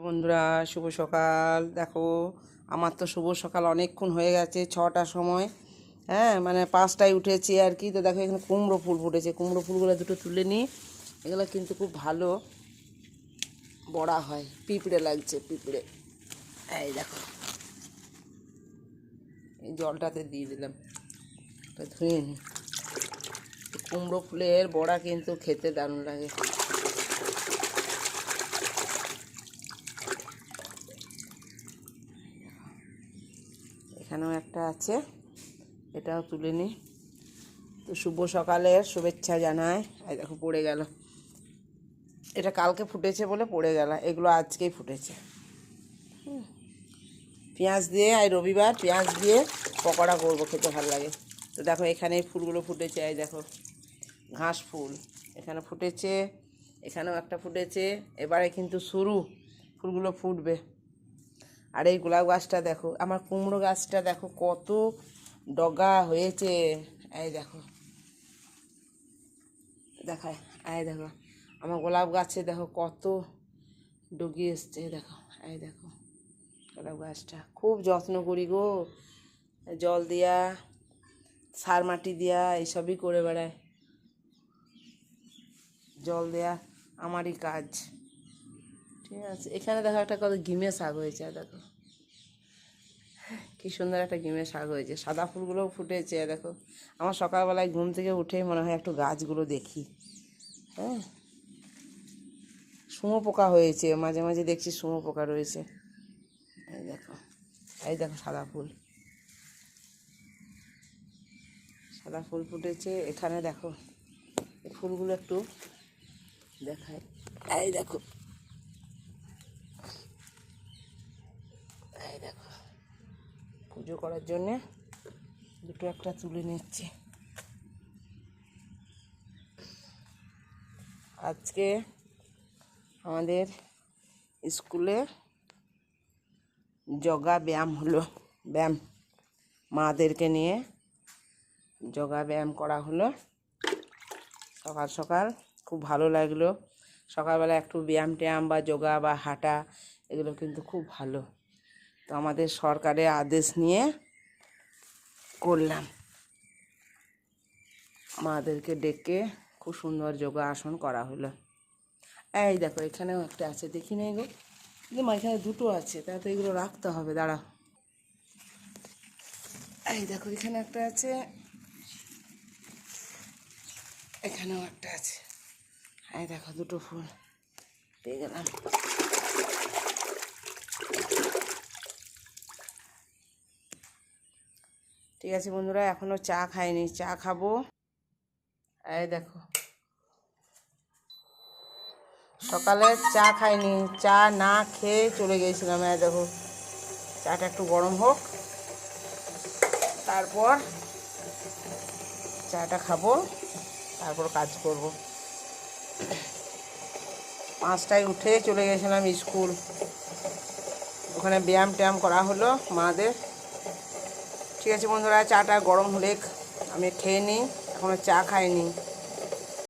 বন্ধুরা, শুভ সকাল। দেখো, আমার তো শুভ সকাল অনেকক্ষণ হয়ে গেছে, 6টার সময়। হ্যাঁ, মানে 5টায় উঠেছি আর কি। তো দেখো, এখানে কুমড়ো ফুল ফুটেছে। কুমড়ো ফুলগুলো দুটো তুলে নিই। এগুলো কিন্তু খুব ভালো বড়া হয়। পিঁপড়ে লাগছে, পিঁপড়ে। এই দেখো, এই জলটাতে দিয়ে দিলাম, ধুয়ে নিই। কুমড়ো ফুলের বড়া কিন্তু খেতে দারুণ লাগে। এখানেও একটা আছে, এটাও তুলে নিই। তো শুভ সকালের শুভেচ্ছা জানাই। এই দেখো, পড়ে গেল। এটা কালকে ফুটেছে বলে পড়ে গেল, এগুলো আজকেই ফুটেছে। পেঁয়াজ দিয়ে, আর রবিবার পেঁয়াজ দিয়ে পকোড়া করবো, খেতে ভালো লাগে। তো দেখো, এখানে এই ফুলগুলো ফুটেছে। এই দেখো, ঘাস ফুল এখানে ফুটেছে, এখানেও একটা ফুটেছে। এবারে কিন্তু শুরু, ফুলগুলো ফুটবে। আর এই গোলাপ গাছটা দেখো, আমার কুমড়ো গাছটা দেখো কত ডগা হয়েছে। এই দেখো, দেখায়। এই দেখো, আমার গোলাপ গাছে দেখো কত ডগি এসছে। দেখো, এই দেখো, গোলাপ গাছটা খুব যত্ন করি গো। জল দিয়া, সার মাটি দিয়া, এইসবই করে বেড়ায়। জল দেয়া আমারই কাজ। ঠিক আছে, এখানে দেখো একটা কত ঘিমে শাক হয়েছে। দেখো কি সুন্দর একটা ঘিমে শাক হয়েছে। সাদা ফুলগুলোও ফুটেছে। দেখো, আমার সকালবেলায় ঘুম থেকে উঠেই মনে হয় একটু গাছগুলো দেখি। হ্যাঁ, শুঁয়ো পোকা হয়েছে, মাঝে মাঝে দেখছি শুঁয়ো পোকা রয়েছে। এই দেখো, এই দেখো, সাদা ফুল, সাদা ফুল ফুটেছে। এখানে দেখো, এই ফুলগুলো একটু দেখায়। এই দেখো, এই দেখো, পুজো করার জন্যে দুটো একটা তুলে নিচ্ছি। আজকে আমাদের স্কুলে যোগা ব্যায়াম হলো। ব্যায়াম, মাদেরকে নিয়ে যোগা ব্যায়াম করা হলো সকাল সকাল। খুব ভালো লাগলো। সকালবেলা একটু ব্যায়াম ট্যায়াম বা যোগা বা হাঁটা, এগুলো কিন্তু খুব ভালো। তো আমাদের সরকারের আদেশ নিয়ে করলাম। মাদেরকে ডেকে খুব সুন্দর যোগা আসন করা হলো। এই দেখো, এখানেও একটা আছে, দেখি না এগুলো। কিন্তু মা, এখানে দুটো আছে, তাই তো এগুলো রাখতে হবে। দাঁড়া, এই দেখো, এখানে একটা আছে, এখানেও একটা আছে। এই দেখো, দুটো ফুল পেয়ে গেলাম। ঠিক আছে বন্ধুরা, এখনও চা খাইনি, চা খাবো। এই দেখো, সকালে চা খাইনি, চা না খেয়ে চলে গিয়েছিলাম। এই দেখো, চাটা একটু গরম হোক, তারপর চাটা খাবো, তারপর কাজ করব। 5টায় উঠে চলে গেছিলাম স্কুল। ওখানে ব্যায়াম ট্যায়াম করা হলো মাদের। ঠিক আছে বন্ধুরা, চাটা গরম হলে আমি খেয়ে নিই, এখনও চা খাইনি।